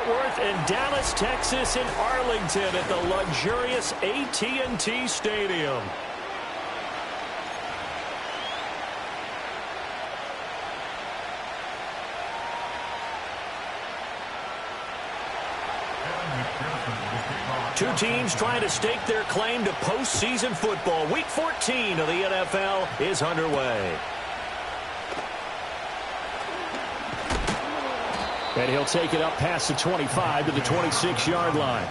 Worth and Dallas, Texas in Arlington at the luxurious AT&T Stadium. Two teams trying to stake their claim to postseason football. Week 14 of the NFL is underway. And he'll take it up past the 25 to the 26-yard line.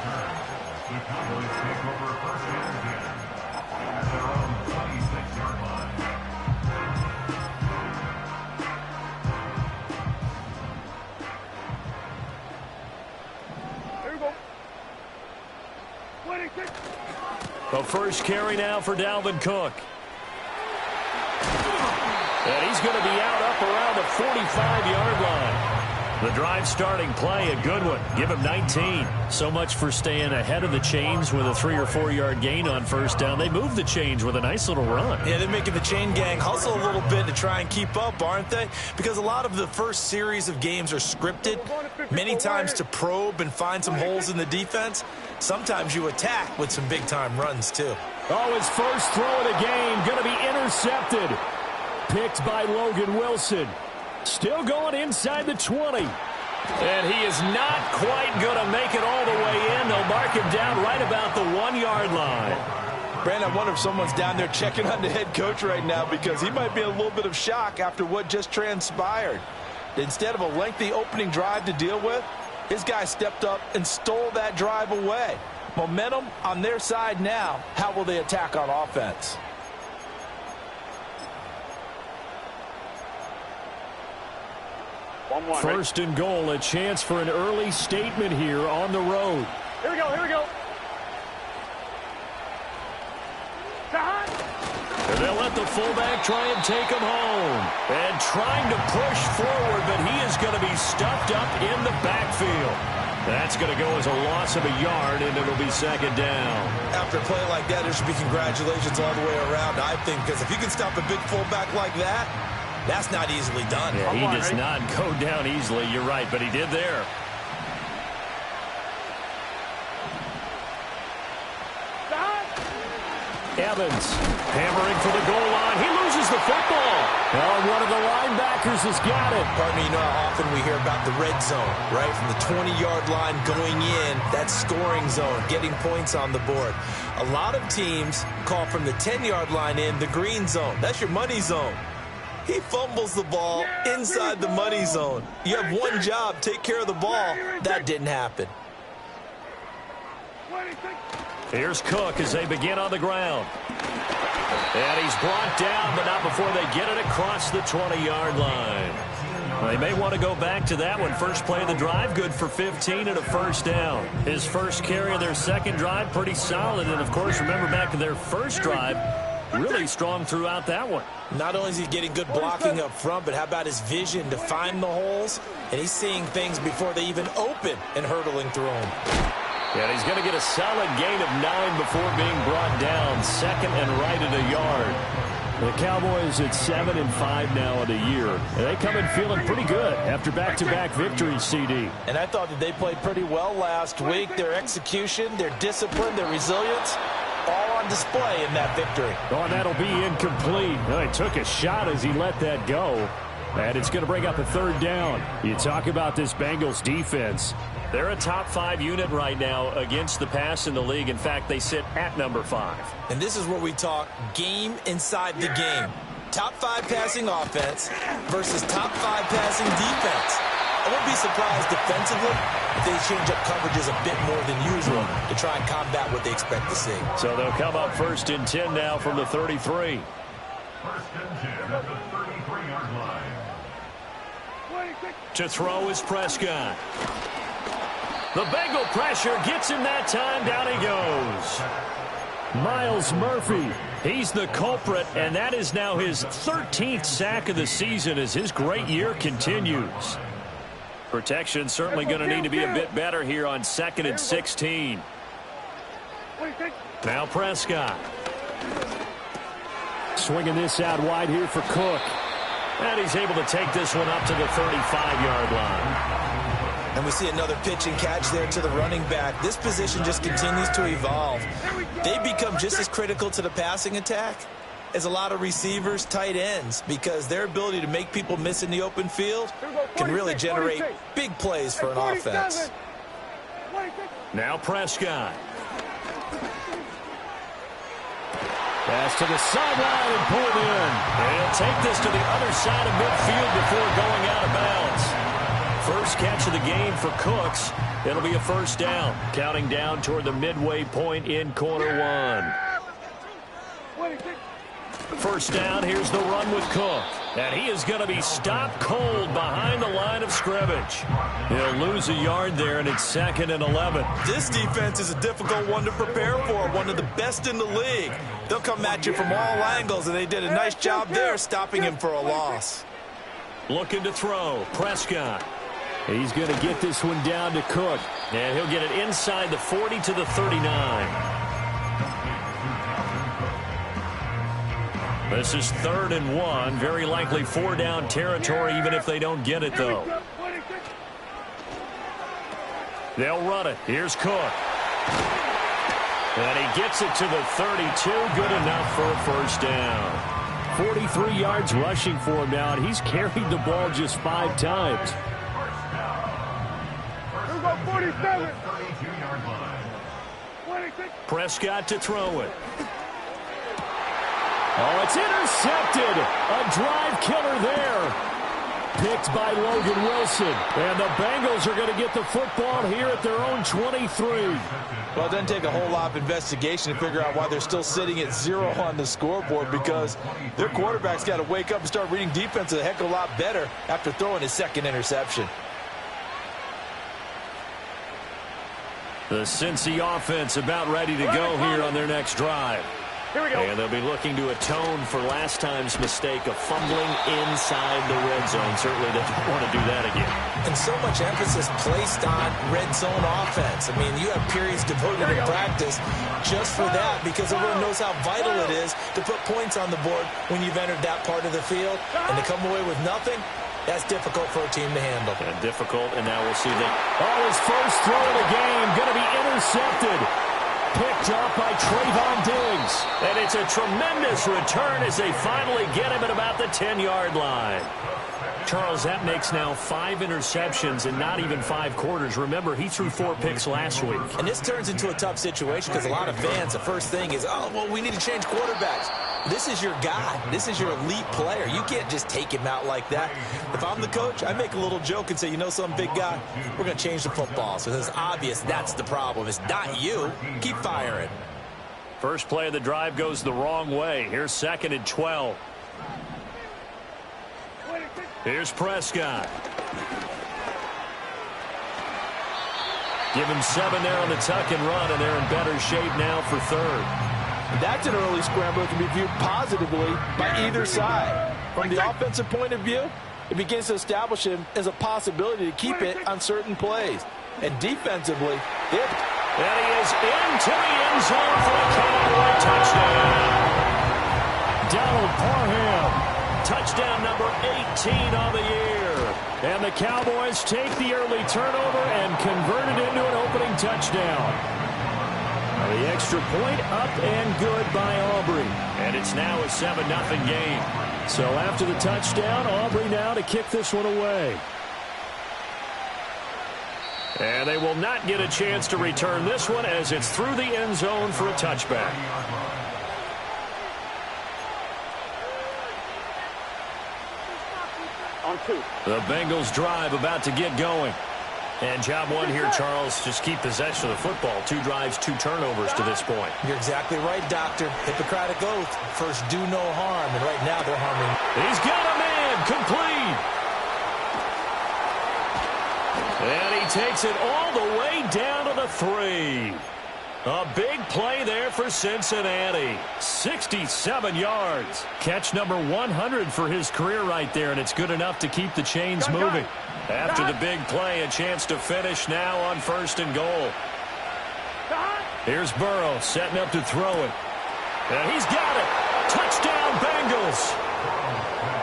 The first carry now for Dalvin Cook. And he's going to be out up around the 45-yard line. The drive starting play, a good one. Give him 19. So much for staying ahead of the chains with a 3 or 4 yard gain on first down. They move the chains with a nice little run. Yeah, they're making the chain gang hustle a little bit to try and keep up, aren't they? Because a lot of the first series of games are scripted, many times to probe and find some holes in the defense. Sometimes you attack with some big-time runs, too. Oh, his first throw of the game going to be intercepted. Picked by Logan Wilson. Still going inside the 20. And he is not quite going to make it all the way in. They'll mark him down right about the 1 yard line. Brandon, I wonder if someone's down there checking on the head coach right now because he might be in a little bit of shock after what just transpired. Instead of a lengthy opening drive to deal with, his guy stepped up and stole that drive away. Momentum on their side now. How will they attack on offense? First and goal, a chance for an early statement here on the road. Here we go, here we go. And they'll let the fullback try and take him home. And trying to push forward, but he is going to be stuffed up in the backfield. That's going to go as a loss of a yard, and it'll be second down. After a play like that, there should be congratulations all the way around, I think, because if you can stop a big fullback like that, that's not easily done. Yeah, he does not go down easily. You're right, but he did there. Evans hammering for the goal line. He loses the football. Oh, one of the linebackers has got it. Pardon me, you know how often we hear about the red zone, right? From the 20-yard line going in, that scoring zone, getting points on the board. A lot of teams call from the 10-yard line in the green zone. That's your money zone. He fumbles the ball inside the money zone. You have one job, take care of the ball. That didn't happen. Here's Cook as they begin on the ground. And he's brought down, but not before they get it across the 20-yard line. They may want to go back to that one. First play of the drive, good for 15 and a first down. His first carry of their second drive, pretty solid. And, of course, remember back to their first drive, really strong throughout that one. Not only is he getting good blocking up front, but how about his vision to find the holes? And he's seeing things before they even open and hurtling through them. And he's going to get a solid gain of 9 before being brought down. Second and right at a yard. The Cowboys at 7-5 now in a year. And they come in feeling pretty good after back-to-back victories, CD. And I thought that they played pretty well last week. Their execution, their discipline, their resilience, all on display in that victory. Oh, and that'll be incomplete. Well, he took a shot as he let that go. And it's going to bring up a third down. You talk about this Bengals defense. They're a top 5 unit right now against the pass in the league. In fact, they sit at number 5. And this is where we talk game inside the game. Top 5 passing offense versus top 5 passing defense. I wouldn't be surprised defensively if they change up coverages a bit more than usual to try and combat what they expect to see. So they'll come up first and 10 now from the 33. First and 10 at the 33-yard line. To throw is Prescott. The Bengal pressure gets him that time. Down he goes. Myles Murphy. He's the culprit, and that is now his 13th sack of the season as his great year continues. Protection certainly going to need to be a bit better here on 2nd and 16. Now Prescott. Swinging this out wide here for Cook. And he's able to take this one up to the 35-yard line. And we see another pitch and catch there to the running back. This position just continues to evolve. They become just as critical to the passing attack as a lot of receivers, tight ends, because their ability to make people miss in the open field can really generate big plays for an offense. Now Prescott. Pass to the sideline and pulled in. And he'll take this to the other side of midfield before going out of bounds. First catch of the game for Cooks. It'll be a first down. Counting down toward the midway point in quarter one. First down, here's the run with Cook. And he is going to be stopped cold behind the line of scrimmage. He'll lose a yard there, and it's 2nd and 11. This defense is a difficult one to prepare for, one of the best in the league. They'll come at you from all angles, and they did a nice job there stopping him for a loss. Looking to throw, Prescott. He's going to get this one down to Cook. And he'll get it inside the 40 to the 39. This is 3rd and 1. Very likely 4-down territory, even if they don't get it, though. They'll run it. Here's Cook. And he gets it to the 32. Good enough for a first down. 43 yards rushing for him now, and he's carried the ball just 5 times. Prescott to throw it. Oh, it's intercepted. A drive killer there. Picked by Logan Wilson. And the Bengals are going to get the football here at their own 23. Well, it doesn't take a whole lot of investigation to figure out why they're still sitting at 0 on the scoreboard, because their quarterback's got to wake up and start reading defense a heck of a lot better after throwing his 2nd interception. The Cincy offense about ready to go here on their next drive. Here we go. And they'll be looking to atone for last time's mistake of fumbling inside the red zone. Certainly doesn't want to do that again. And so much emphasis placed on red zone offense. I mean, you have periods devoted in practice just for that, because everyone knows how vital it is to put points on the board when you've entered that part of the field. And to come away with nothing, that's difficult for a team to handle. And difficult, and now we'll see that. Oh, his first throw of the game going to be intercepted. Picked up by Trayvon Diggs. And it's a tremendous return as they finally get him at about the 10-yard line. Charles, that makes now 5 interceptions in not even 5 quarters. Remember, he threw 4 picks last week. And this turns into a tough situation because a lot of fans, the first thing is, oh, well, we need to change quarterbacks. This is your guy. This is your elite player. You can't just take him out like that. If I'm the coach, I make a little joke and say, you know some big guy, we're going to change the football. So it's obvious that's the problem. It's not you. Keep firing. First play of the drive goes the wrong way. Here's 2nd and 12. Here's Prescott. Give him 7 there on the tuck and run, and they're in better shape now for 3rd. That's an early scramble that can be viewed positively by either side. From the offensive point of view, it begins to establish him as a possibility to keep it on certain plays. And defensively, and he is into the end zone for a Cowboy touchdown. Donald Parham, touchdown number 18 on the year. And the Cowboys take the early turnover and convert it into an opening touchdown. The extra point up and good by Aubrey. And it's now a 7-0 game. So after the touchdown, Aubrey now to kick this one away. And they will not get a chance to return this one as it's through the end zone for a touchback. On 2. The Bengals drive about to get going. And job one here, Charles, just keep possession of the football. 2 drives, 2 turnovers to this point. You're exactly right, Doctor. Hippocratic oath. First, do no harm. And right now, they're harming. He's got a man. Complete. And he takes it all the way down to the 3. A big play there for Cincinnati. 67 yards. Catch number 100 for his career right there, and it's good enough to keep the chains moving. After the big play, a chance to finish now on 1st and goal. Here's Burrow setting up to throw it. And he's got it. Touchdown, Bengals.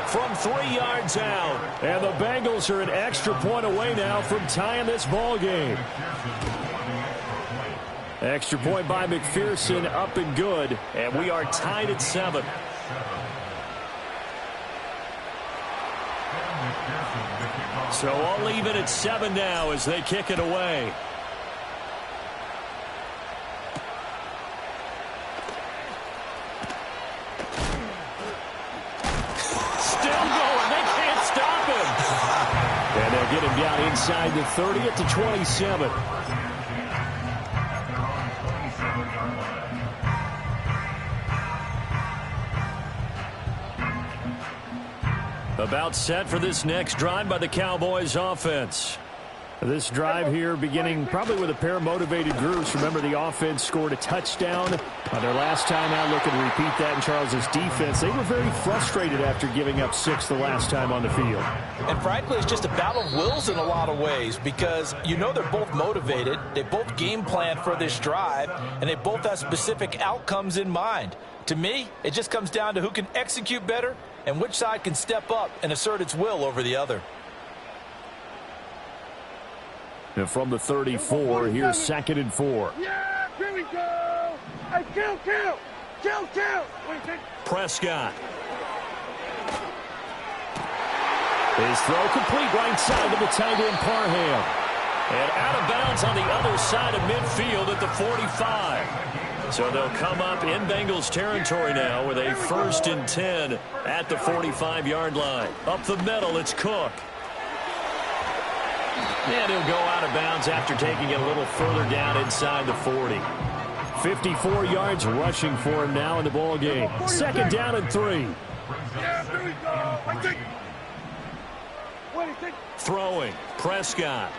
From 3 yards out. And the Bengals are an extra point away now from tying this ball game. Extra point by McPherson, up and good. And we are tied at 7. So all even at 7 now as they kick it away. And they'll get him down inside the 30 at the 27. About set for this next drive by the Cowboys offense. This drive here beginning probably with a pair of motivated groups. Remember, the offense scored a touchdown on their last time out. Looking to repeat that in Charles's defense. They were very frustrated after giving up 6 the last time on the field. And frankly, it's just a battle of wills in a lot of ways because you know they're both motivated. They both game plan for this drive, and they both have specific outcomes in mind. To me, it just comes down to who can execute better and which side can step up and assert its will over the other. And from the 34, here's 2nd and 4. Yeah, here we go. Hey, kill. Prescott. His throw complete right side to the tight end, Parham. And out of bounds on the other side of midfield at the 45. So they'll come up in Bengals territory now with a 1st and 10 at the 45-yard line. Up the middle, it's Cook. And he'll go out of bounds after taking it a little further down inside the 40. 54 yards rushing for him now in the ball game. 2nd down and 3. Throwing, Prescott.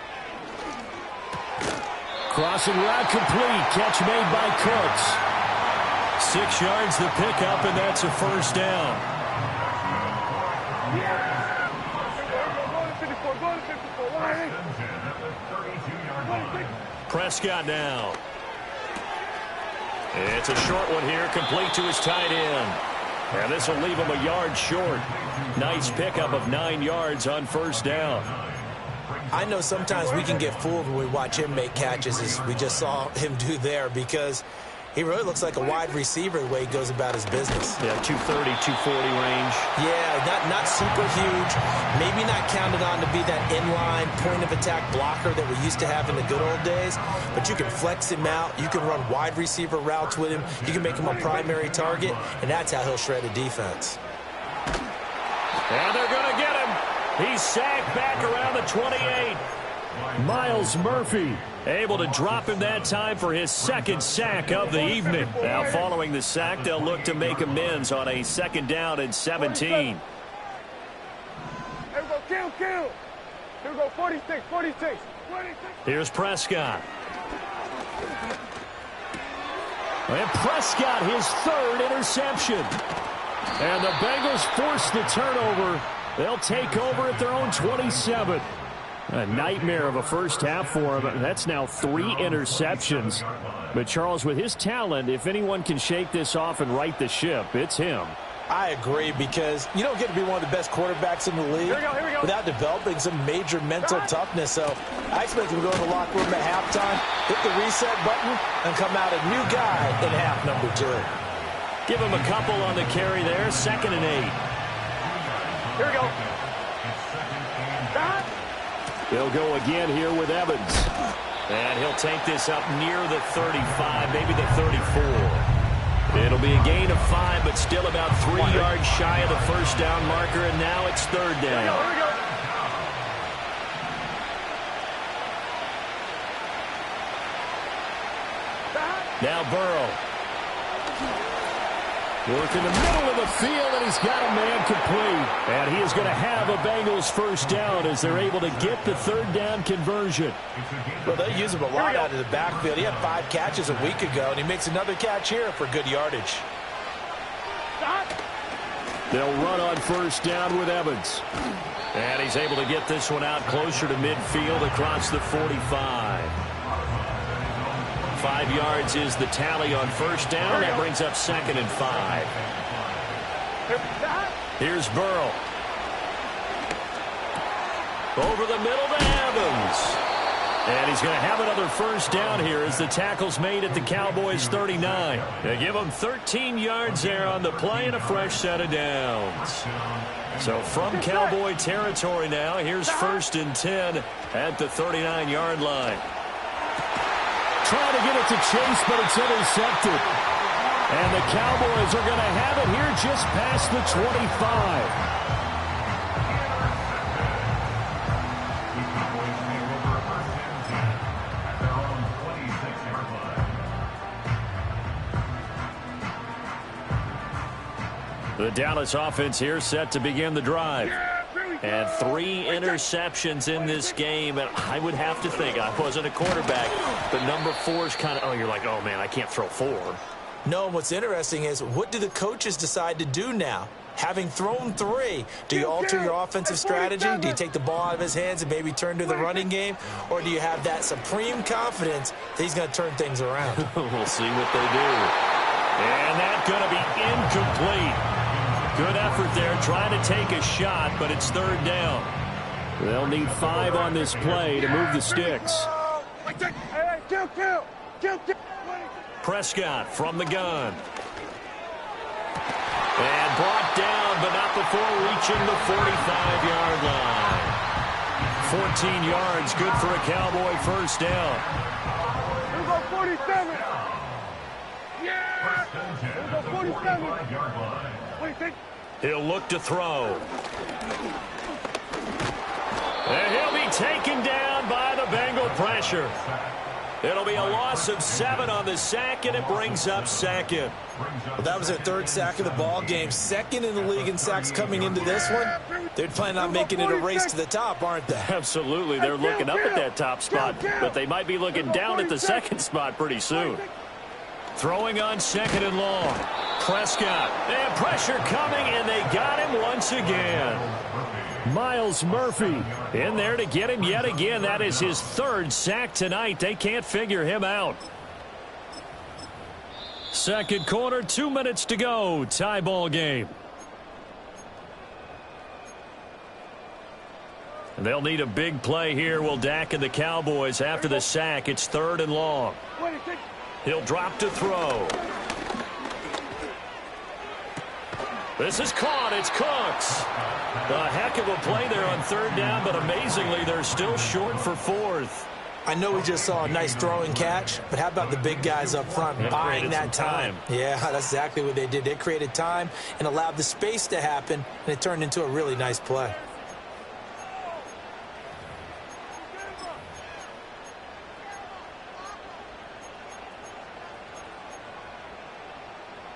Crossing route complete. Catch made by Cooks. 6 yards the pickup, and that's a 1st down. Prescott now. It's a short one here, complete to his tight end. And this will leave him a yard short. Nice pickup of 9 yards on 1st down. I know sometimes we can get fooled when we watch him make catches, as we just saw him do there, because he really looks like a wide receiver the way he goes about his business. Yeah, 230, 240 range. Yeah, not super huge. Maybe not counted on to be that inline point-of-attack blocker that we used to have in the good old days, but you can flex him out. You can run wide receiver routes with him. You can make him a primary target, and that's how he'll shred a defense. And they're going to get him. He's sacked back around the 28. Myles Murphy able to drop him that time for his 2nd sack of the evening. Now following the sack, they'll look to make amends on a 2nd down and 17. Here we go, kill. Here we go, 46. Here's Prescott. And Prescott, his 3rd interception. And the Bengals force the turnover. They'll take over at their own 27. A nightmare of a first half for him. That's now 3 interceptions. But Charles, with his talent, if anyone can shake this off and right the ship, it's him. I agree, because you don't get to be one of the best quarterbacks in the league Here we go. without developing some major mental toughness. So I expect him to go to the locker room at halftime, hit the reset button, and come out a new guy in half number 2. Give him a couple on the carry there. 2nd and 8. Here we go. They'll go again here with Evans. And he'll take this up near the 35, maybe the 34. It'll be a gain of 5, but still about 3 yards shy of the 1st down marker, and now it's 3rd down. Here we go. Now Burrow. Working the middle of the field, and he's got a man complete. And he is going to have a Bengals 1st down as they're able to get the 3rd down conversion. Well, they use him a lot out of the backfield. He had 5 catches a week ago, and he makes another catch here for good yardage. They'll run on 1st down with Evans. And he's able to get this one out closer to midfield across the 45. 5 yards is the tally on first down. That brings up 2nd and 5. Here's Burrow. Over the middle to Evans. And he's going to have another first down here as the tackle's made at the Cowboys 39. They give him 13 yards there on the play and a fresh set of downs. So from Cowboy territory now, here's 1st and 10 at the 39-yard line. Trying to get it to Chase, but it's intercepted. And the Cowboys are going to have it here just past the 25. The Dallas offense here set to begin the drive. And 3 interceptions in this game. And I would have to think, I wasn't a quarterback, but number 4 is kind of, oh, you're like, oh, man, I can't throw 4. No, what's interesting is, what do the coaches decide to do now? Having thrown 3, do you alter your offensive strategy? Do you take the ball out of his hands and maybe turn to the running game? Or do you have that supreme confidence that he's going to turn things around? We'll see what they do. And that's going to be incomplete. Good effort there, trying to take a shot, but it's 3rd down. They'll need 5 on this play to move the sticks. Prescott from the gun. And brought down, but not before reaching the 45-yard line. 14 yards, good for a Cowboy first down. Here we go, 47. Yeah! Here we go, 47. He'll look to throw. And he'll be taken down by the Bengal pressure. It'll be a loss of 7 on the sack, and it brings up 2nd. Well, that was their 3rd sack of the ball game. 2nd in the league in sacks coming into this one. They're planning on making it a race to the top, aren't they? Absolutely. They're looking up at that top spot, but they might be looking down at the 2nd spot pretty soon. Throwing on 2nd and long. Prescott. And pressure coming, and they got him once again. Myles Murphy in there to get him yet again. That is his 3rd sack tonight. They can't figure him out. 2nd quarter, 2 minutes to go. Tie ball game. And they'll need a big play here. Will Dak and the Cowboys after the sack. It's 3rd and long. He'll drop to throw. This is caught. It's Cooks. A heck of a play there on 3rd down, but amazingly, they're still short for 4th. I know we just saw a nice throwing catch, but how about the big guys up front buying that time? Yeah, that's exactly what they did. They created time and allowed the space to happen, and it turned into a really nice play.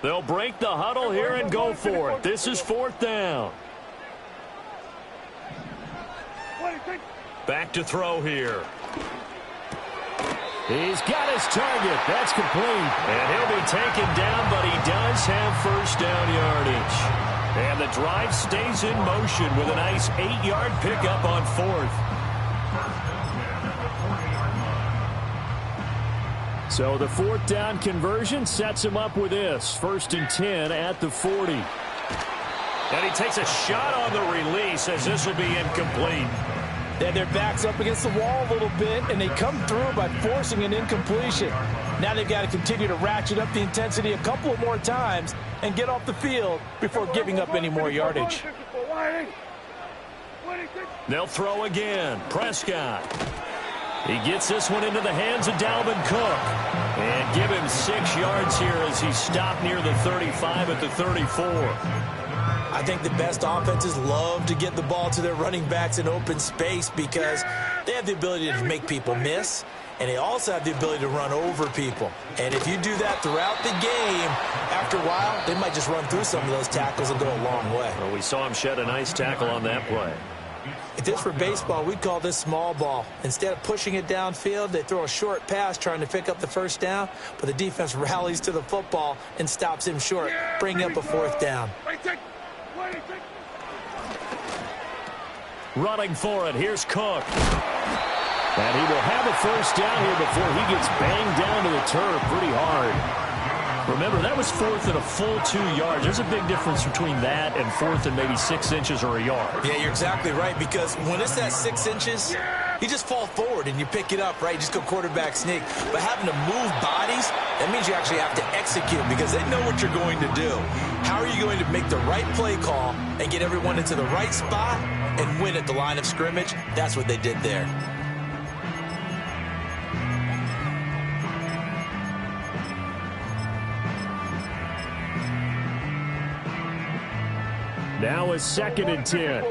They'll break the huddle here and go for it. This is 4th down. Back to throw here. He's got his target. That's complete. And he'll be taken down, but he does have first down yardage. And the drive stays in motion with a nice 8-yard pickup on 4th. So the 4th down conversion sets him up with this. 1st and 10 at the 40. And he takes a shot on the release as this will be incomplete. They had their backs up against the wall a little bit, and they come through by forcing an incompletion. Now they've got to continue to ratchet up the intensity a couple of more times and get off the field before giving up any more yardage. They'll throw again. Prescott. He gets this one into the hands of Dalvin Cook. And give him 6 yards here as he stopped near the 35 at the 34. I think the best offenses love to get the ball to their running backs in open space because they have the ability to make people miss, and they also have the ability to run over people. And if you do that throughout the game, after a while, they might just run through some of those tackles and go a long way. Well, we saw him shed a nice tackle on that play. If this were baseball, we'd call this small ball. Instead of pushing it downfield, they throw a short pass trying to pick up the first down, but the defense rallies to the football and stops him short, bringing up a 4th down. Running for it, here's Cook. And he will have a first down here before he gets banged down to the turf pretty hard. Remember, that was fourth and a full 2 yards. There's a big difference between that and fourth and maybe 6 inches or a yard. Yeah, you're exactly right, because when it's at 6 inches, you just fall forward and you pick it up, right? You just go quarterback sneak. But having to move bodies, that means you actually have to execute because they know what you're going to do. How are you going to make the right play call and get everyone into the right spot and win at the line of scrimmage? That's what they did there. Now it's 2nd and 10.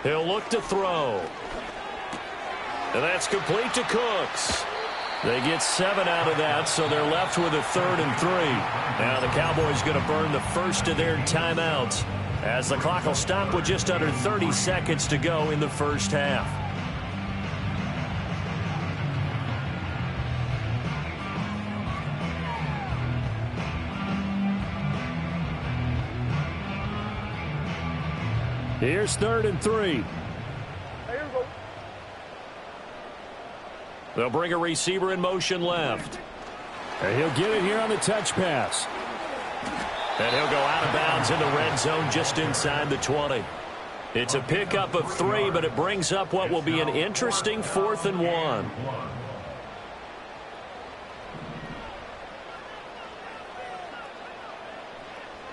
He'll look to throw. And that's complete to Cooks. They get 7 out of that, so they're left with a 3rd and 3. Now the Cowboys going to burn the first of their timeouts as the clock will stop with just under 30 seconds to go in the first half. Here's 3rd and 3. They'll bring a receiver in motion left. And he'll get it here on the touch pass. And he'll go out of bounds in the red zone just inside the 20. It's a pickup of 3, but it brings up what will be an interesting 4th and 1.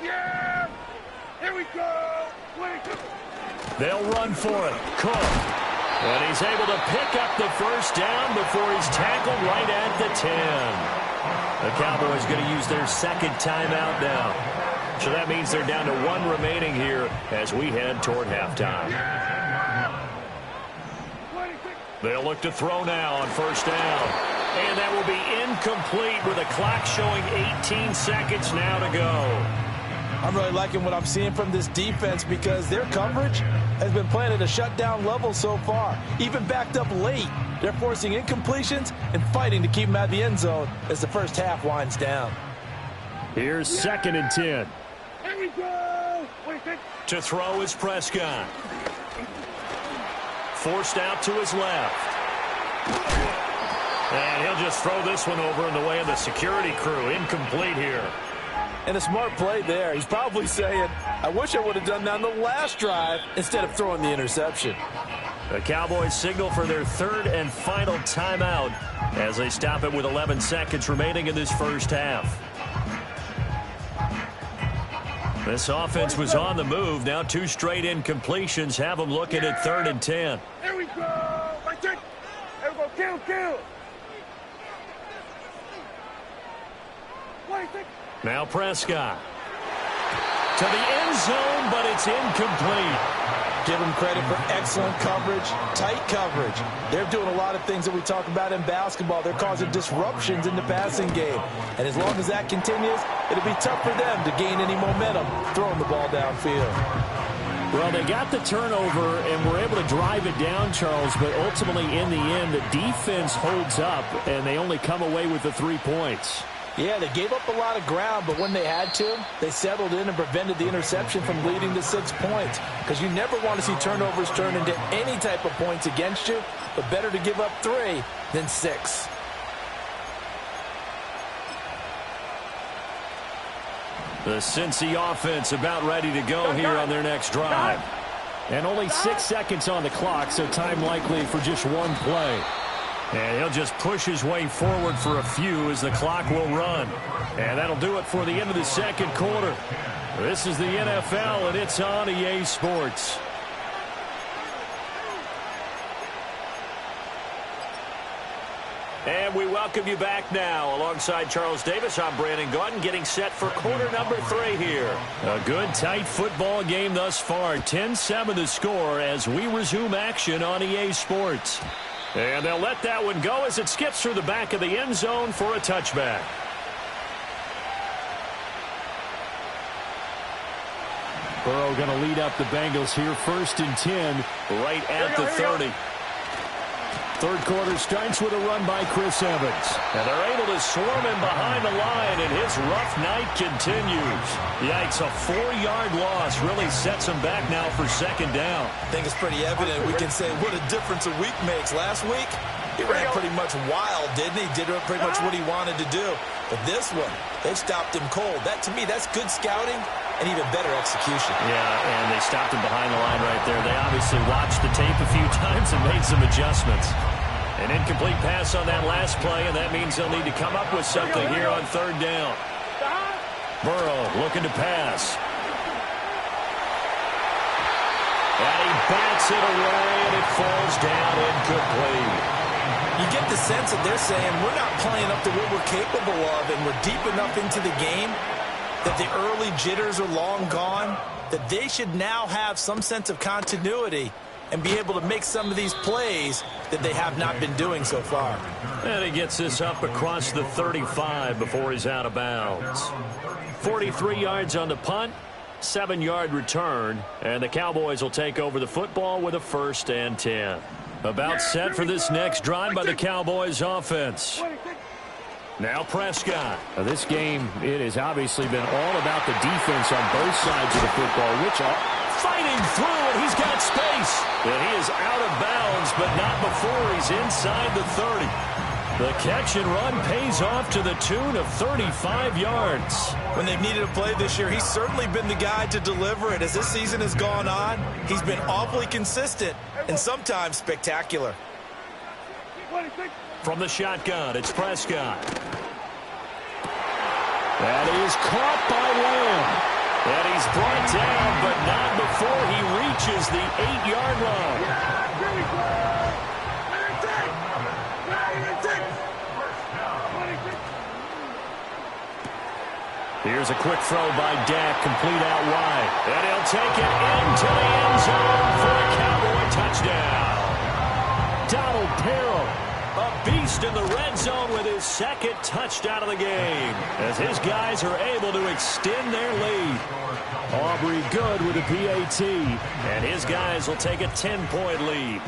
Yeah! Here we go! They'll run for it. Cook. And he's able to pick up the first down before he's tackled right at the 10. The Cowboys going to use their 2nd timeout now. So that means they're down to 1 remaining here as we head toward halftime. They'll look to throw now on first down. And that will be incomplete with a clock showing 18 seconds now to go. I'm really liking what I'm seeing from this defense because their coverage has been playing at a shutdown level so far. Even backed up late, they're forcing incompletions and fighting to keep them out of the end zone as the first half winds down. Here's 2nd and 10. Here we go! To throw is Prescott. Forced out to his left. And he'll just throw this one over in the way of the security crew. Incomplete here. And a smart play there. He's probably saying, I wish I would have done that on the last drive instead of throwing the interception. The Cowboys signal for their 3rd and final timeout as they stop it with 11 seconds remaining in this first half. This offense was on the move. Now 2 straight incompletions have them looking at 3rd and 10. Here we go! Right there! Here we go! Kill! Now Prescott. To the end zone, but it's incomplete. Give them credit for excellent coverage, tight coverage. They're doing a lot of things that we talk about in basketball. They're causing disruptions in the passing game. And as long as that continues, it'll be tough for them to gain any momentum throwing the ball downfield. Well, they got the turnover and were able to drive it down, Charles, but ultimately in the end, the defense holds up, and they only come away with the 3 points. Yeah, they gave up a lot of ground, but when they had to, they settled in and prevented the interception from leading to 6 points. Because you never want to see turnovers turn into any type of points against you, but better to give up 3 than 6. The Cincy offense about ready to go here on their next drive. And only 6 seconds on the clock, so time likely for just 1 play. And he'll just push his way forward for a few as the clock will run. And that'll do it for the end of the 2nd quarter. This is the NFL, and it's on EA Sports. And we welcome you back now. Alongside Charles Davis, I'm Brandon Gaudin, getting set for quarter number 3 here. A good, tight football game thus far. 10-7 the score as we resume action on EA Sports. And they'll let that one go as it skips through the back of the end zone for a touchback. Burrow going to lead up the Bengals here, 1st and 10. Right at the 30. Third quarter starts with a run by Chris Evans. And they're able to swarm him behind the line, and his rough night continues. Yikes, a 4-yard loss really sets him back now for second down. I think it's pretty evident. We can say what a difference a week makes. Last week, he ran pretty much wild, didn't he? Did pretty much what he wanted to do. But this one, they stopped him cold. That, to me, that's good scouting and even better execution. Yeah, and they stopped him behind the line right there. They obviously watched the tape a few times and made some adjustments. An incomplete pass on that last play, and that means they'll need to come up with something here on third down. Burrow looking to pass. And he bats it away, and it falls down incomplete. You get the sense that they're saying we're not playing up to what we're capable of, and we're deep enough into the game that the early jitters are long gone, that they should now have some sense of continuity and be able to make some of these plays that they have not been doing so far. And he gets this up across the 35 before he's out of bounds. 43 yards on the punt, 7-yard return, and the Cowboys will take over the football with a 1st and 10. About set for this next drive by the Cowboys offense. Now Prescott. Now this game, it has obviously been all about the defense on both sides of the football, which are fighting through, and he's got space. And he is out of bounds, but not before he's inside the 30. The catch and run pays off to the tune of 35 yards. When they've needed a play this year, he's certainly been the guy to deliver it. As this season has gone on, he's been awfully consistent and sometimes spectacular. From the shotgun, it's Prescott. That is caught by Lamb. And he's brought down, but not before he reaches the 8-yard line. Here's a quick throw by Dak, complete out wide. And he'll take it into the end zone for a Cowboy touchdown. Donald Parham, a beast in the red zone with his 2nd touchdown of the game, as his guys are able to extend their lead. Aubrey good with a PAT. And his guys will take a 10-point lead.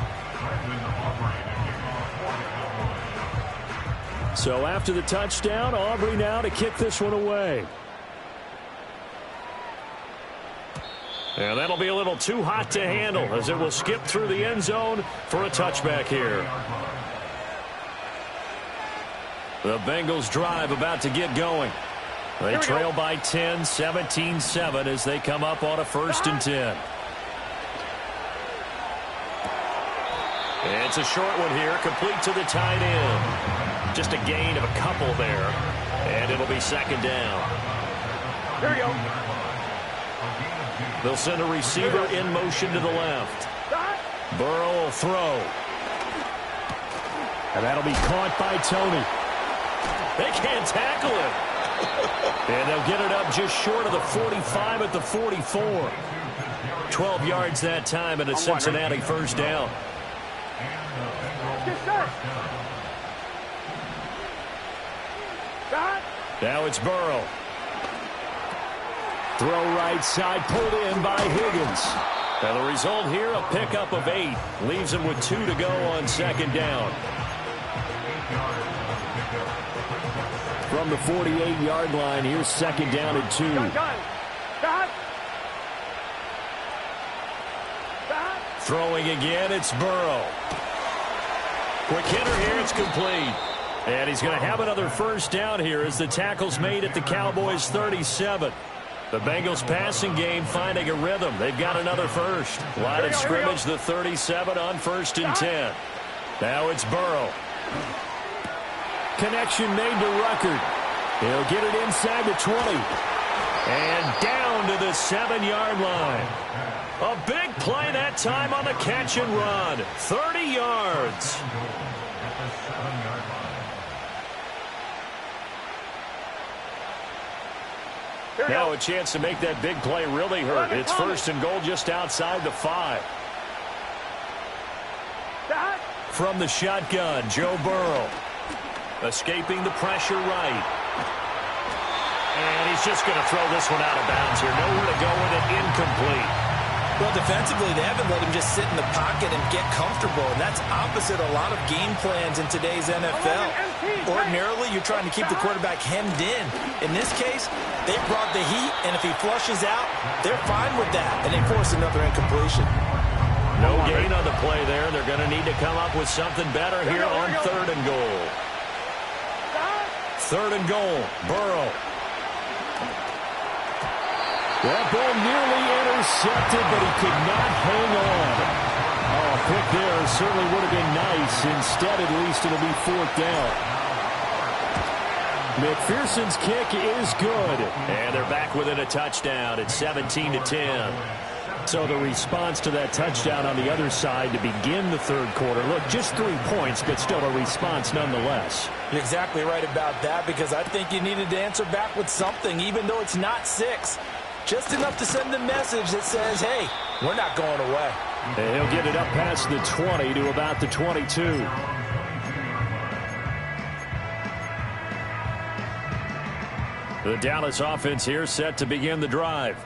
So after the touchdown, Aubrey now to kick this one away. And that'll be a little too hot to handle as it will skip through the end zone for a touchback here. The Bengals drive about to get going. They trail by 10, 17-7 as they come up on a 1st and 10. It's a short one here, complete to the tight end. Just a gain of a couple there, and it'll be 2nd down. Here we go. They'll send a receiver in motion to the left. Burrow will throw. And that'll be caught by Tony. They can't tackle him. And they'll get it up just short of the 45 at the 44. 12 yards that time, and a Cincinnati 1st down. Now it's Burrow. Throw right side, pulled in by Higgins. And the result here, a pickup of 8. Leaves him with 2 to go on 2nd down. From the 48-yard line, here's 2nd down and 2. Throwing again, it's Burrow. Quick hitter here, it's complete. And he's going to have another 1st down here as the tackle's made at the Cowboys' 37. The Bengals passing game finding a rhythm. They've got another 1st. Line of scrimmage, the 37 on 1st and 10. Now it's Burrow. Connection made to Ruckert. He'll get it inside the 20. And down to the 7-yard line. A big play that time on the catch and run. 30 yards. Now a chance to make that big play really hurt. It's 1st and goal just outside the 5. From the shotgun, Joe Burrow. Escaping the pressure right. And he's just going to throw this one out of bounds here. Nowhere to go with it, incomplete. Well, defensively, they haven't let him just sit in the pocket and get comfortable, and that's opposite a lot of game plans in today's NFL. Ordinarily, you're trying to keep the quarterback hemmed in. In this case, they brought the heat, and if he flushes out, they're fine with that, and they force another incompletion. No gain on the play there. They're going to need to come up with something better here on 3rd and goal. 3rd and goal, Burrow. That ball nearly intercepted, but he could not hang on. Oh, a pick there certainly would have been nice. Instead, at least, it'll be 4th down. McPherson's kick is good. And they're back within a touchdown. It's 17-10. So the response to that touchdown on the other side to begin the 3rd quarter. Look, just 3 points, but still a response nonetheless. You're exactly right about that, because I think you needed to answer back with something, even though it's not 6. Just enough to send the message that says, hey, we're not going away. And he'll get it up past the 20 to about the 22. The Dallas offense here set to begin the drive.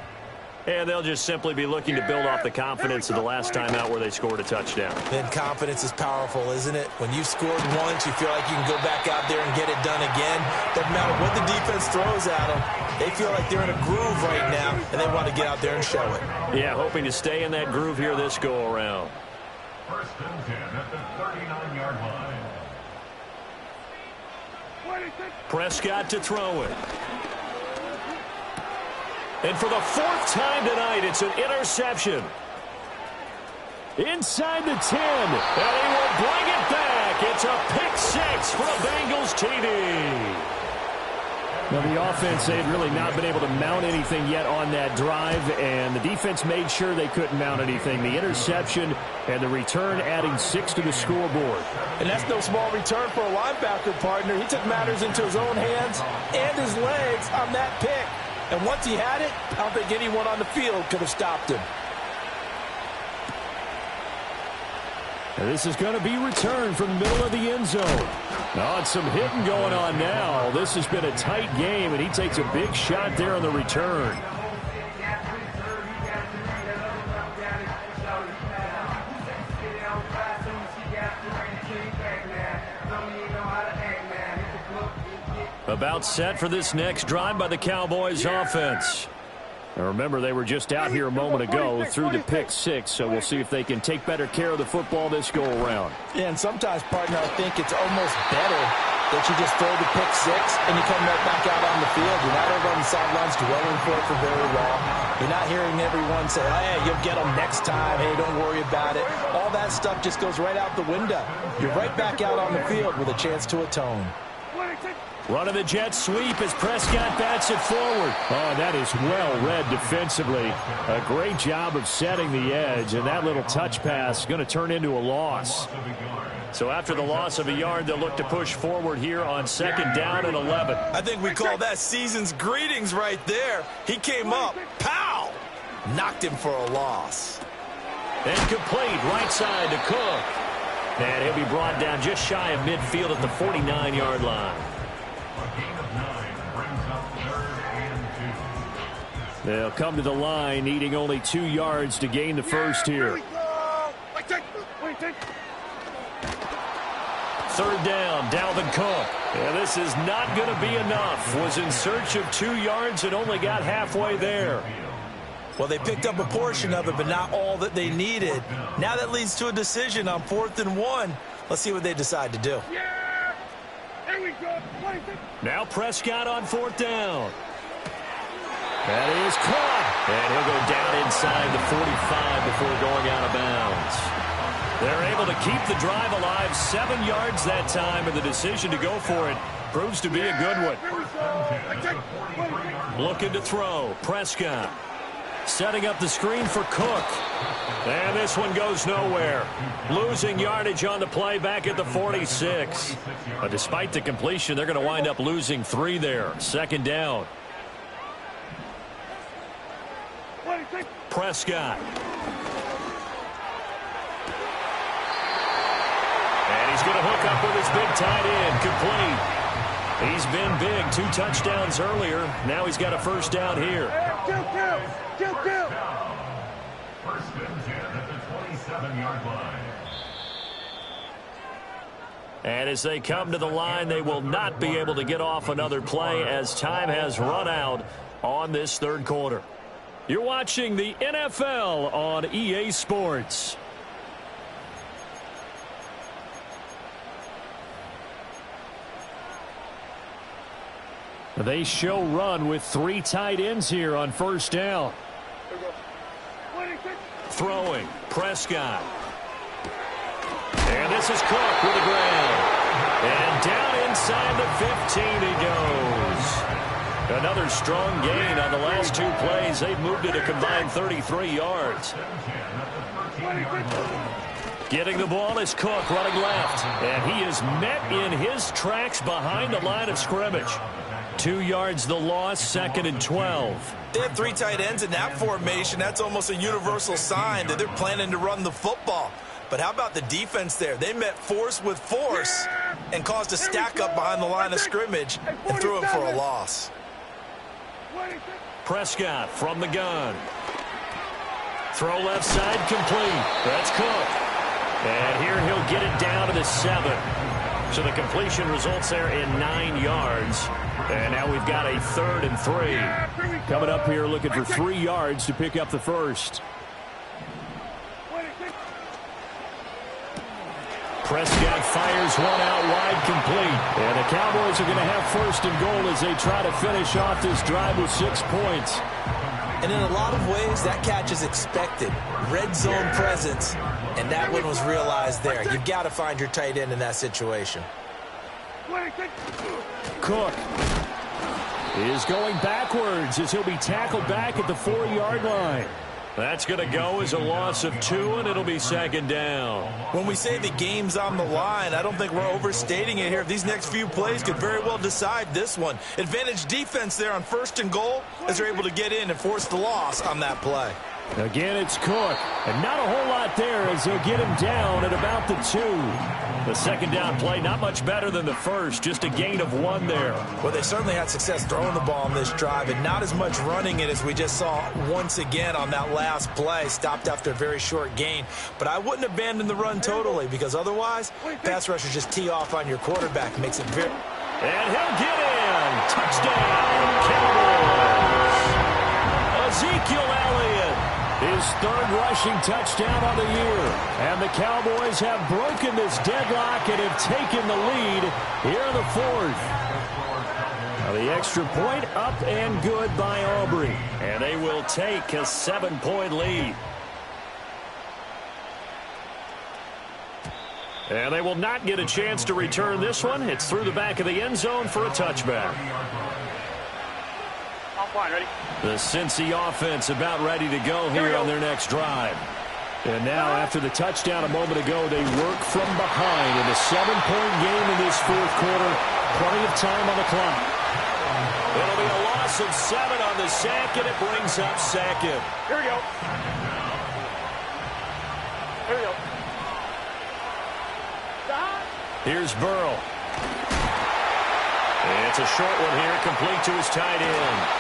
And they'll just simply be looking to build off the confidence of the last time out where they scored a touchdown. Then confidence is powerful, isn't it? When you've scored once, you feel like you can go back out there and get it done again. Doesn't matter what the defense throws at them. They feel like they're in a groove right now, and they want to get out there and show it. Yeah, hoping to stay in that groove here this go-around. 1st and 10 at the 39-yard line. Prescott to throw it. And for the 4th time tonight, it's an interception. Inside the 10. And he will bring it back. It's a pick 6 for the Bengals TD. Now, the offense, they had really not been able to mount anything yet on that drive, and the defense made sure they couldn't mount anything. The interception and the return adding 6 to the scoreboard. And that's no small return for a linebacker, partner. He took matters into his own hands and his legs on that pick. And once he had it, I don't think anyone on the field could have stopped him. And this is going to be returned from the middle of the end zone. Oh, and some hitting going on now. This has been a tight game, and he takes a big shot there on the return. About set for this next drive by the Cowboys offense. Now remember, they were just out here a moment ago through the pick 6, so we'll see if they can take better care of the football this go-around. Yeah, and sometimes, partner, I think it's almost better that you just throw the pick 6 and you come right back out on the field. You're not over on the sidelines dwelling for it for very long. You're not hearing everyone say, oh, hey, you'll get them next time. Hey, don't worry about it. All that stuff just goes right out the window. You're right back out on the field with a chance to atone. Running the jet sweep as Prescott bats it forward. Oh, that is well read defensively. A great job of setting the edge, and that little touch pass is going to turn into a loss. So after the loss of a yard, they'll look to push forward here on 2nd down and 11. I think we call that season's greetings right there. He came up, pow! Knocked him for a loss. And complete right side to Cook. And he'll be brought down just shy of midfield at the 49-yard line. They'll come to the line, needing only 2 yards to gain the first here. 3rd down, Dalvin Cook. Yeah, this is not going to be enough. Was in search of 2 yards and only got halfway there. Well, they picked up a portion of it, but not all that they needed. Now that leads to a decision on 4th and 1. Let's see what they decide to do. Now Prescott on 4th down. That is caught. And he'll go down inside the 45 before going out of bounds. They're able to keep the drive alive, 7 yards that time, and the decision to go for it proves to be a good one. Looking to throw, Prescott. Setting up the screen for Cook. And this one goes nowhere. Losing yardage on the play back at the 46. But despite the completion, they're going to wind up losing 3 there. 2nd down. Prescott. And he's going to hook up with his big tight end. Complete. He's been big. 2 touchdowns earlier. Now he's got a 1st down here. 7-yard line. And as they come to the line, they will not be able to get off another play as time has run out on this third quarter. You're watching the NFL on EA Sports. They show run with 3 tight ends here on first down. Throwing, Prescott. And this is Cook with the ground. And down inside the 15 he goes. Another strong gain on the last 2 plays. They've moved it a combined 33 yards. Getting the ball is Cook running left. And he is met in his tracks behind the line of scrimmage. 2 yards the loss, 2nd and 12. They have 3 tight ends in that formation. That's almost a universal sign that they're planning to run the football. But how about the defense there? They met force with force and caused a stack up behind the line of scrimmage and threw him for a loss. Prescott from the gun. Throw left side complete. That's Cook. And here he'll get it down to the 7. So the completion results there in 9 yards. And now we've got a 3rd and 3. Coming up here looking for 3 yards to pick up the first. Prescott fires one out wide complete. And the Cowboys are going to have 1st and goal as they try to finish off this drive with 6 points. And in a lot of ways, that catch is expected. Red zone presence, and that one was realized there. You've got to find your tight end in that situation. Cook is going backwards as he'll be tackled back at the 4-yard line. That's going to go as a loss of 2, and it'll be 2nd down. When we say the game's on the line, I don't think we're overstating it here. These next few plays could very well decide this one. Advantage defense there on 1st and goal as they're able to get in and force the loss on that play. Again, it's Cook. And not a whole lot there as they'll get him down at about the 2. The 2nd down play, not much better than the first. Just a gain of 1 there. Well, they certainly had success throwing the ball on this drive and not as much running it as we just saw once again on that last play. Stopped after a very short gain. But I wouldn't abandon the run totally because otherwise, pass rushers just tee off on your quarterback. Makes it very... And he'll get in. Touchdown, Cowboys. Ezekiel Elliott. His 3rd rushing touchdown of the year. And the Cowboys have broken this deadlock and have taken the lead here in the 4th. Now the extra point up and good by Aubrey. And they will take a 7-point lead. And they will not get a chance to return this one. It's through the back of the end zone for a touchback. Ready? The Cincy offense about ready to go here on their next drive. And now after the touchdown a moment ago, they work from behind in a 7-point game in this 4th quarter. Plenty of time on the clock. It'll be a loss of 7 on the sack, and it brings up 2nd. Here we go. Here we go. Here's Burrow. It's a short one here, complete to his tight end.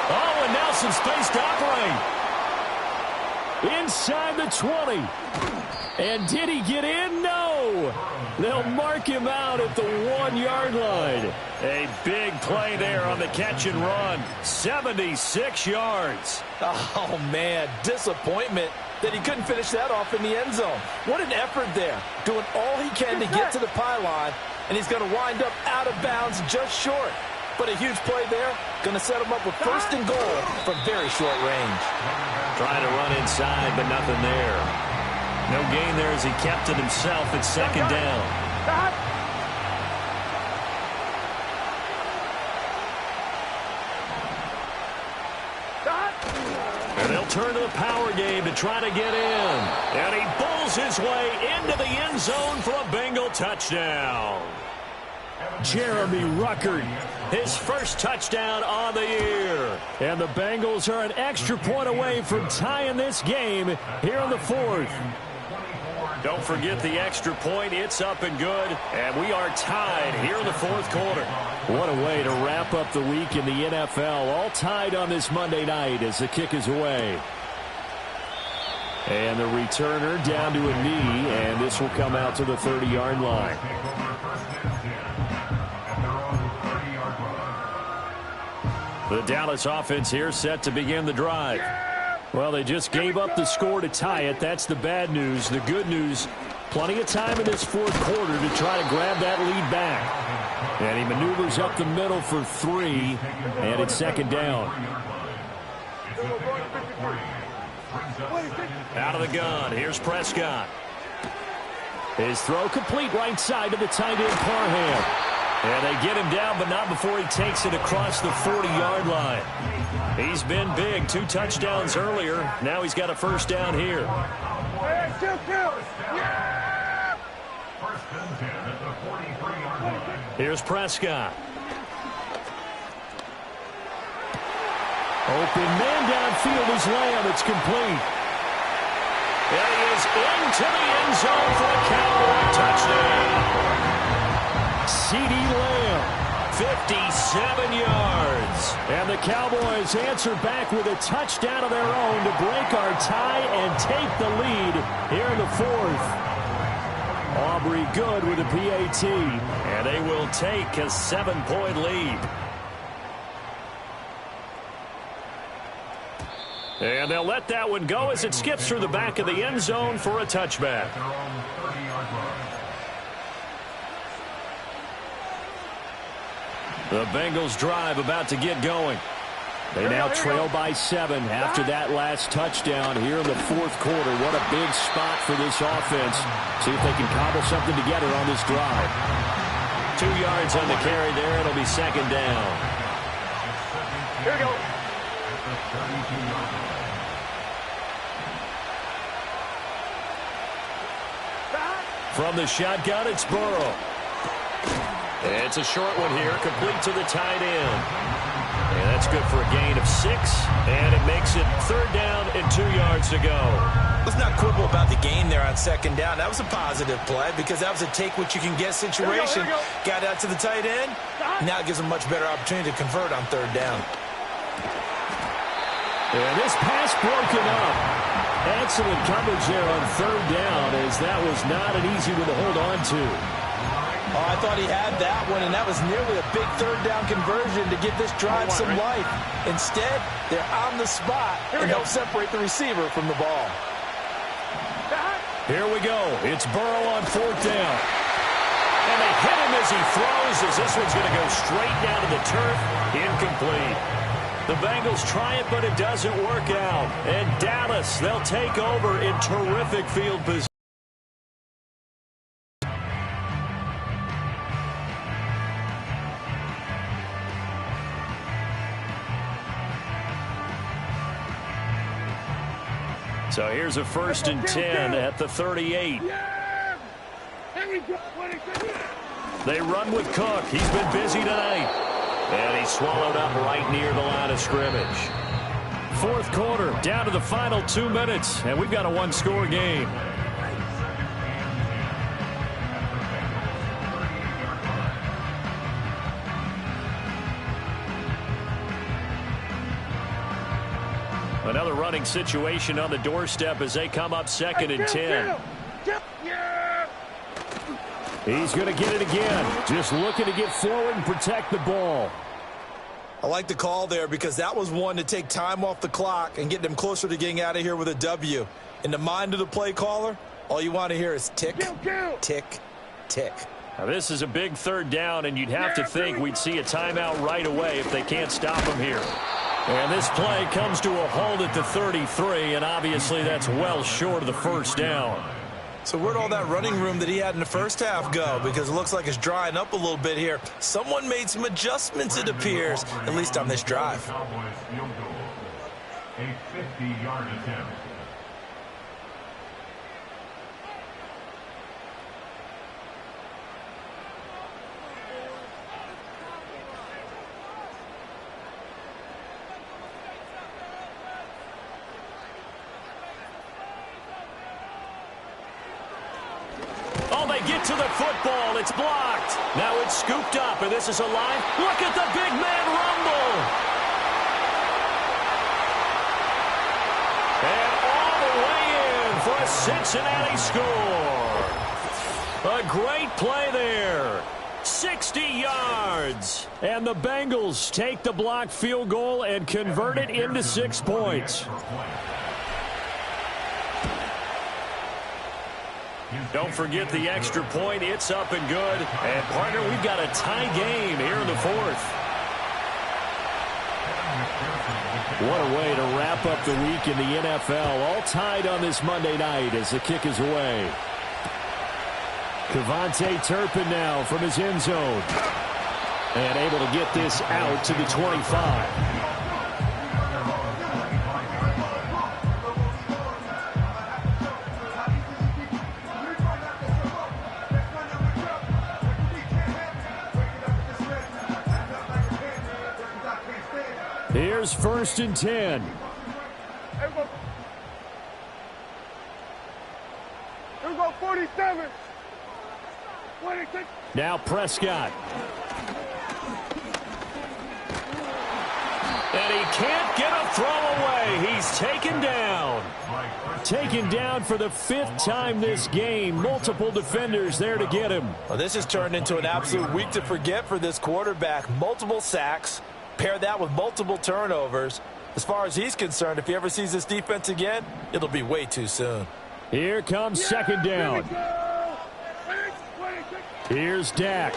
Oh, and now some space to operate. Inside the 20. And did he get in? No. They'll mark him out at the 1-yard line. A big play there on the catch and run. 76 yards. Oh, man, disappointment that he couldn't finish that off in the end zone. What an effort there. Doing all he can to get to the pylon, and he's going to wind up out of bounds just short. But a huge play there. Going to set him up with 1st and goal from very short range. Trying to run inside, but nothing there. No gain there as he kept it himself at 2nd down. And they'll turn to the power game to try to get in. And he bowls his way into the end zone for a Bengal touchdown. Jeremy Ruckert, his 1st touchdown on the year. And the Bengals are an extra point away from tying this game here in the 4th. Don't forget the extra point. It's up and good. And we are tied here in the 4th quarter. What a way to wrap up the week in the NFL. All tied on this Monday night as the kick is away. And the returner down to a knee, and this will come out to the 30-yard line. The Dallas offense here set to begin the drive. Well, they just gave up the score to tie it. That's the bad news. The good news, plenty of time in this fourth quarter to try to grab that lead back. And he maneuvers up the middle for 3, and it's second down. Out of the gun, here's Prescott. His throw complete right side to the tight end Parham. And they get him down, but not before he takes it across the 40-yard line. He's been big, 2 touchdowns earlier. Now he's got a first down here. Here's Prescott. Open man downfield is Lamb. It's complete. And he is into the end zone for a Cowboy touchdown. CeeDee Lamb, 57 yards. And the Cowboys answer back with a touchdown of their own to break our tie and take the lead here in the fourth. Aubrey good with a PAT. And they will take a 7-point lead. And they'll let that one go as it skips through the back of the end zone for a touchback. The Bengals drive about to get going. They now trail by 7 after that last touchdown here in the fourth quarter. What a big spot for this offense. See if they can cobble something together on this drive. 2 yards on the carry there. It'll be second down. Here we go. From the shotgun, it's Burrow. It's a short one here, complete to the tight end. And that's good for a gain of 6, and it makes it third down and 2 yards to go. Let's not quibble about the gain there on second down. That was a positive play because that was a take-what-you-can-get situation. Here we go. Got out to the tight end. Now it gives them a much better opportunity to convert on third down. And this pass broken up. Excellent coverage there on third down, as that was not an easy one to hold on to. Oh, I thought he had that one, and that was nearly a big third down conversion to give this drive some life. Instead, they're on the spot and help separate the receiver from the ball. Here we go. It's Burrow on fourth down. And they hit him as he throws, as this one's going to go straight down to the turf. Incomplete. The Bengals try it, but it doesn't work out. And Dallas, they'll take over in terrific field position. So here's a 1st and 10 at the 38. They run with Cook. He's been busy tonight. And he's swallowed up right near the line of scrimmage. Fourth quarter, down to the final 2 minutes, and we've got a one-score game. Another running situation on the doorstep as they come up 2nd and 10. He's going to get it again. Just looking to get forward and protect the ball. I like the call there because that was one to take time off the clock and get them closer to getting out of here with a W. In the mind of the play caller, all you want to hear is tick, tick, tick. Now this is a big third down, and you'd have to think we'd see a timeout right away if they can't stop him here. And this play comes to a halt at the 33, and obviously that's well short of the first down. So where'd all that running room that he had in the first half go? Because it looks like it's drying up a little bit here. Someone made some adjustments, it appears, at least on this drive. Cowboys field goal. A 50-yard attempt. Get to the football. It's blocked. Now it's scooped up, and this is a line. Look at the big man rumble. And all the way in. the Cincinnati score. A great play there. 60 yards. And the Bengals take the blocked field goal and convert it into 6 points. Don't forget the extra point. It's up and good. And, partner, we've got a tie game here in the fourth. What a way to wrap up the week in the NFL. All tied on this Monday night as the kick is away. Kevontae Turpin now from his end zone. And able to get this out to the 25. Here's 1st and 10. Here we go, 47. 26. Now Prescott. And he can't get a throw away. He's taken down. Taken down for the 5th time this game. Multiple defenders there to get him. Well, this has turned into an absolute week to forget for this quarterback. Multiple sacks. Pair that with multiple turnovers. As far as he's concerned, if he ever sees this defense again, it'll be way too soon. Here comes 2nd down. Here's Dak.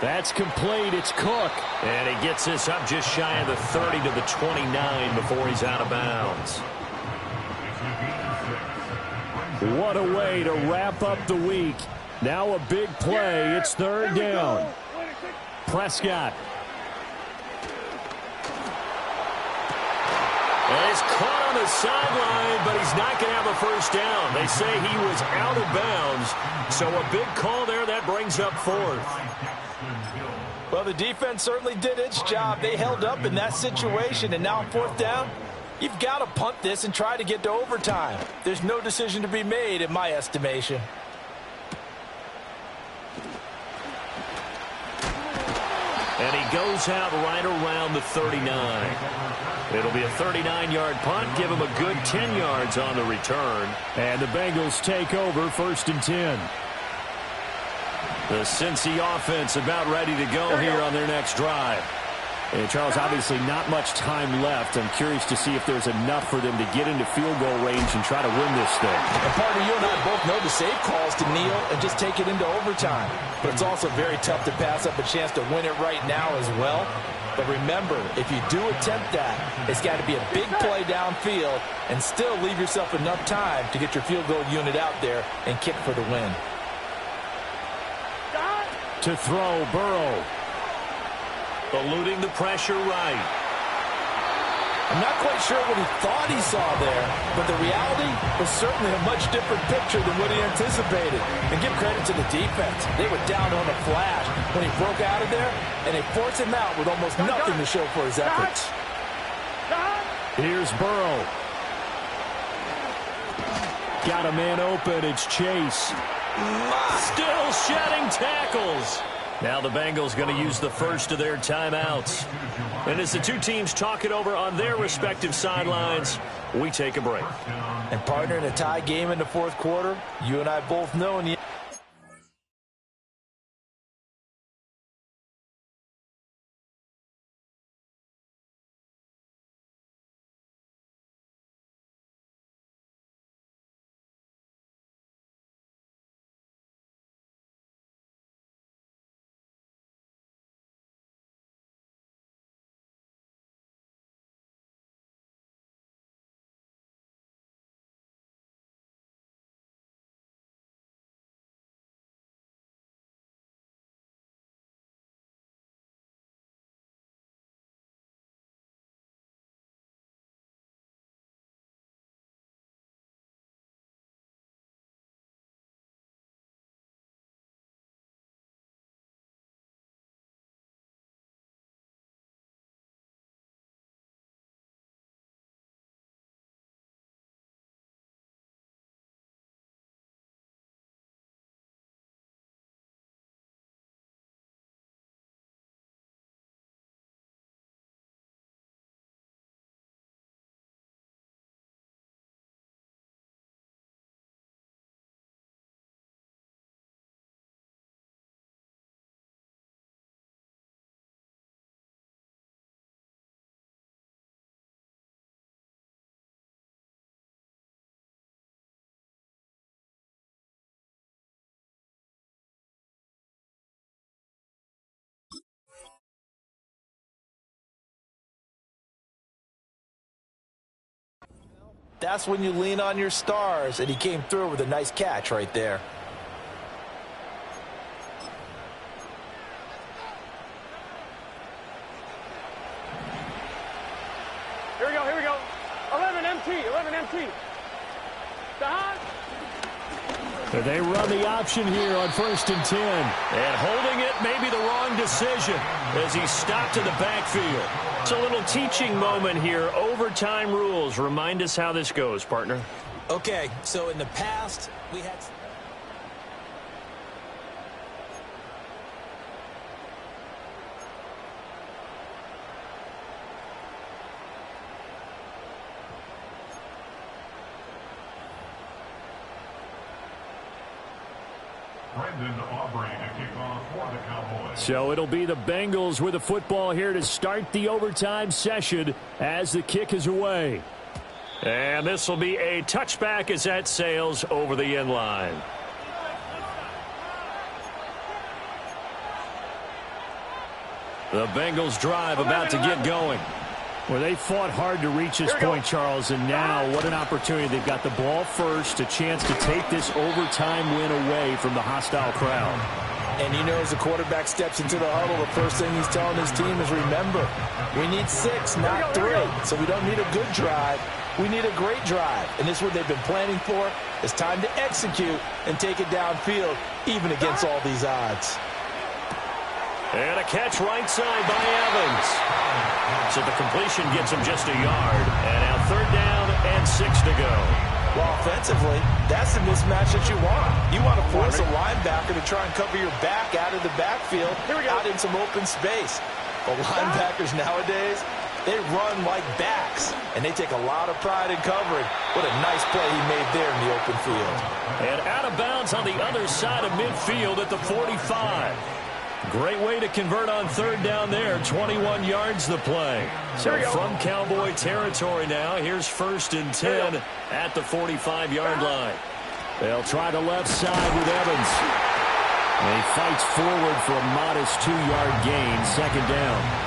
That's complete. It's Cook. And he gets this up just shy of the 30 to the 29 before he's out of bounds. What a way to wrap up the week. Now a big play. It's 3rd down. Prescott. And he's caught on the sideline, but he's not going to have a first down. They say he was out of bounds. So a big call there. That brings up 4th. Well, the defense certainly did its job. They held up in that situation, and now on 4th down, you've got to punt this and try to get to overtime. There's no decision to be made in my estimation. And he goes out right around the 39. It'll be a 39-yard punt. Give him a good 10 yards on the return. And the Bengals take over 1st and 10. The Cincy offense about ready to go here on their next drive. And Charles, obviously not much time left. I'm curious to see if there's enough for them to get into field goal range and try to win this thing. And partner, you and I both know the save calls to kneel and just take it into overtime. But it's also very tough to pass up a chance to win it right now as well. But remember, if you do attempt that, it's got to be a big play downfield and still leave yourself enough time to get your field goal unit out there and kick for the win. To throw, Burrow. Eluding the pressure right. I'm not quite sure what he thought he saw there, but the reality was certainly a much different picture than what he anticipated. And give credit to the defense. They were down on a flash when he broke out of there, and they forced him out with almost nothing to show for his efforts. Here's Burrow. Got a man open. It's Chase. Still shedding tackles. Now the Bengals going to use the first of their timeouts. And as the two teams talk it over on their respective sidelines, we take a break. And partner, in a tie game in the 4th quarter, you and I both know That's when you lean on your stars, and he came through with a nice catch right there. Here we go, here we go. 11 MT, 11 MT. They run the option here on 1st and 10. And holding it may be the wrong decision as he stopped in the backfield. It's a little teaching moment here. Overtime rules. Remind us how this goes, partner. Okay, so in the past, we had... Brendan Aubrey to kick off for the Cowboys. So it'll be the Bengals with the football here to start the overtime session as the kick is away. And this will be a touchback as that sails over the end line. The Bengals drive about to get going. Well, they fought hard to reach this point, Charles, and now what an opportunity. They've got the ball first, a chance to take this overtime win away from the hostile crowd. And you know, as the quarterback steps into the huddle, the first thing he's telling his team is, remember, we need 6, not 3. So we don't need a good drive. We need a great drive. And this is what they've been planning for. It's time to execute and take it downfield, even against all these odds. And a catch right side by Evans. So the completion gets him just a yard. And now 3rd down and 6 to go. Well, offensively, that's the mismatch that you want. You want to force a linebacker to try and cover your back out of the backfield, out in some open space. But linebackers nowadays, they run like backs, and they take a lot of pride in covering. What a nice play he made there in the open field. And out of bounds on the other side of midfield at the 45. Great way to convert on 3rd down there. 21 yards the play. So from Cowboy territory now, here's 1st and 10 at the 45-yard line. They'll try the left side with Evans. And he fights forward for a modest 2-yard gain, 2nd down.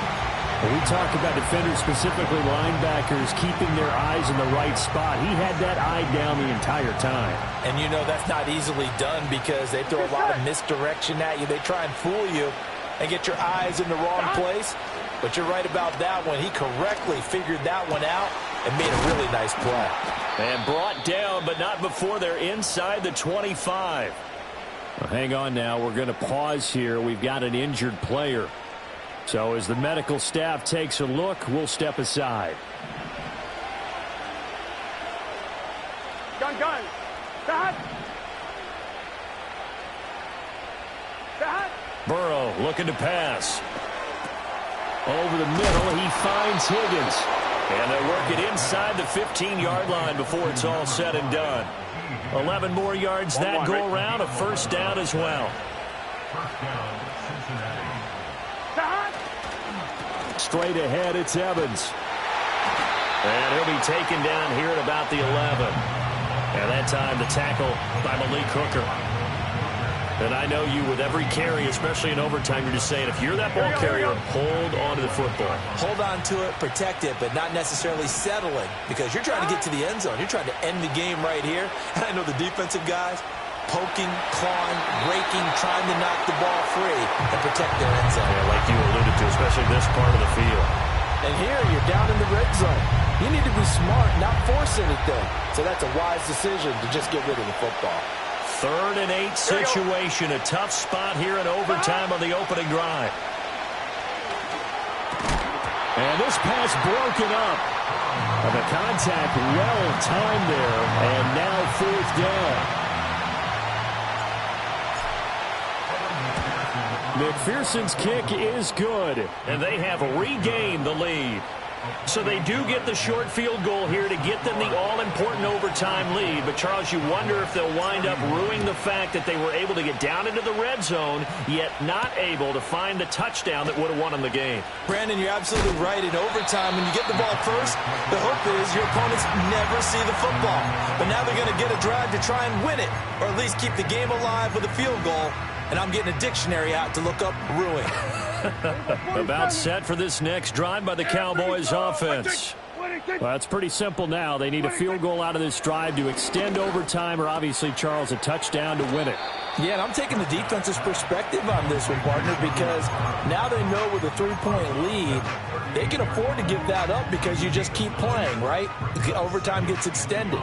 We talk about defenders, specifically linebackers, keeping their eyes in the right spot. He had that eye down the entire time. And you know that's not easily done because they throw a lot of misdirection at you. They try and fool you and get your eyes in the wrong place. But you're right about that one. He correctly figured that one out and made a really nice play. And brought down, but not before they're inside the 25. Well, hang on now. We're going to pause here. We've got an injured player. So as the medical staff takes a look, we'll step aside. Gun. Burrow looking to pass. Over the middle, he finds Higgins. And they'll work it inside the 15-yard line before it's all said and done. 11 more yards that go around, a 1st down as well. 1st down, Cincinnati. Straight ahead, it's Evans. And he'll be taken down here at about the 11. And that time the tackle by Malik Hooker. And I know you, with every carry, especially in overtime, you're just saying, if you're that ball carrier, hold on to the football. Hold on to it, protect it, but not necessarily settling, because you're trying to get to the end zone. You're trying to end the game right here. And I know the defensive guys, poking, clawing, raking, trying to knock the ball free and protect their end zone. Yeah, like you alluded to, especially this part of the field. And here you're down in the red zone. You need to be smart, not force anything. So that's a wise decision to just get rid of the football. 3rd and 8 situation. A tough spot here in overtime on the opening drive. And this pass broken up. And the contact well timed there. And now 4th down. McPherson's kick is good. And they have regained the lead. So they do get the short field goal here to get them the all-important overtime lead. But, Charles, you wonder if they'll wind up ruining the fact that they were able to get down into the red zone, yet not able to find the touchdown that would have won them the game. Brandon, you're absolutely right. In overtime, when you get the ball first, the hope is your opponents never see the football. But now they're going to get a drive to try and win it, or at least keep the game alive with a field goal. And I'm getting a dictionary out to look up ruin. About set for this next drive by the Cowboys offense. Well, it's pretty simple now. They need a field goal out of this drive to extend overtime or obviously, Charles, a touchdown to win it. Yeah, and I'm taking the defense's perspective on this one, partner, because now they know with a 3-point lead, they can afford to give that up because you just keep playing, right? Overtime gets extended.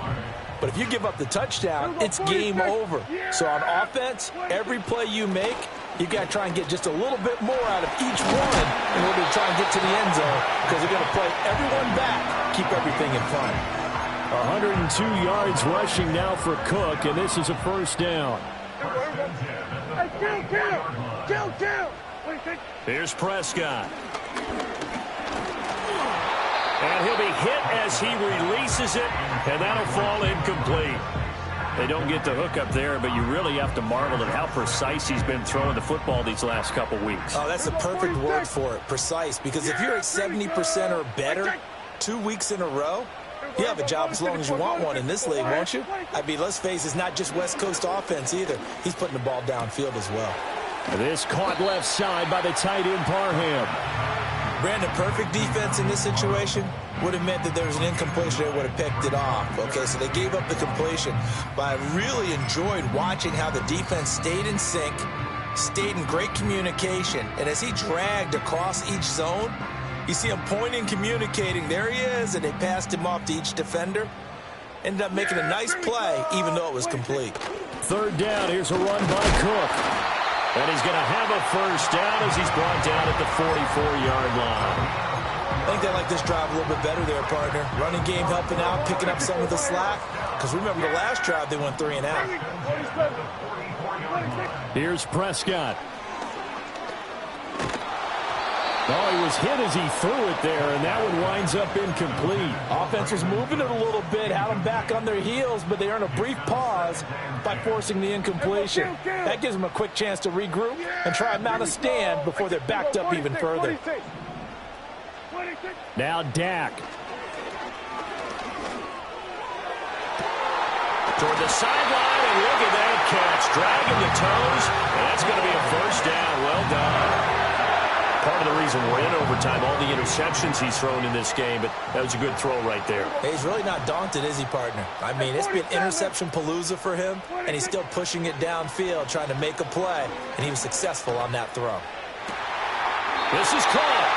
But if you give up the touchdown, it's game over. So on offense, every play you make, you've got to try and get just a little bit more out of each one in order to try and get to the end zone because they're going to play everyone back, keep everything in front. 102 yards rushing now for Cook, and this is a first down. Kill. Here's Prescott. And he'll be hit as he releases it, and that'll fall incomplete. They don't get the hook up there, but you really have to marvel at how precise he's been throwing the football these last couple weeks. Oh, that's the perfect word for it, precise, because if you're at 70% or better 2 weeks in a row, you have a job as long as you want one in this league, won't you? I mean, let's face it, it's not just West Coast offense either. He's putting the ball downfield as well. This caught left side by the tight end, Parham. Brandon, perfect defense in this situation would have meant that there was an incompletion. They would have picked it off. Okay, so they gave up the completion. But I really enjoyed watching how the defense stayed in sync, stayed in great communication. And as he dragged across each zone, you see him pointing, communicating. There he is, and they passed him off to each defender. Ended up making a nice play, even though it was complete. Third down, here's a run by Cook. And he's going to have a first down as he's brought down at the 44-yard line. I think they like this drive a little bit better there, partner. Running game helping out, picking up some of the slack. Because remember, the last drive, they went 3 and out. Here's Prescott. Oh, he was hit as he threw it there, and that one winds up incomplete. Offense was moving it a little bit, had them back on their heels, but they earned a brief pause by forcing the incompletion. That gives them a quick chance to regroup and try and mount a stand before they're backed up even further. Now Dak. Toward the sideline, and look at that catch. Dragging the toes, and that's going to be a first down. Well done. Part of the reason we're in overtime, all the interceptions he's thrown in this game, but that was a good throw right there. Hey, he's really not daunted, is he, partner? I mean, it's been interception palooza for him, and he's still pushing it downfield, trying to make a play, and he was successful on that throw. This is caught.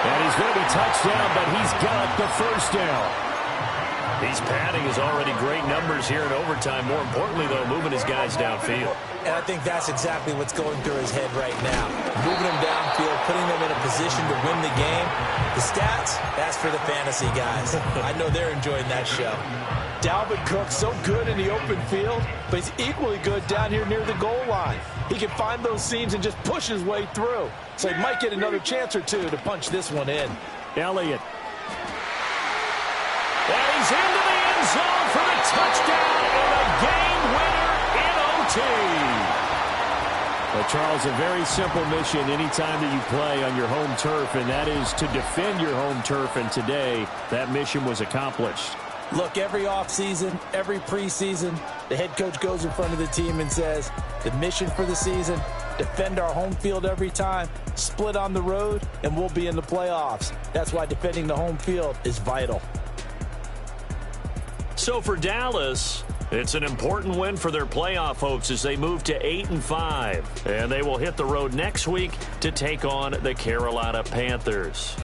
And he's going to be touchdown, but he's got the first down. He's padding his already great numbers here in overtime. More importantly, though, moving his guys downfield. And I think that's exactly what's going through his head right now. Moving them downfield, putting them in a position to win the game. The stats, that's for the fantasy guys. I know they're enjoying that show. Dalvin Cook, so good in the open field, but he's equally good down here near the goal line. He can find those seams and just push his way through. So he might get another chance or two to punch this one in. Elliott. And he's into the end zone for the touchdown and a game winner in OT. Well, Charles, a very simple mission anytime that you play on your home turf, and that is to defend your home turf. And today, that mission was accomplished. Look, every offseason, every preseason, the head coach goes in front of the team and says, the mission for the season, defend our home field every time, split on the road, and we'll be in the playoffs. That's why defending the home field is vital. So for Dallas, it's an important win for their playoff hopes as they move to 8-5. And they will hit the road next week to take on the Carolina Panthers.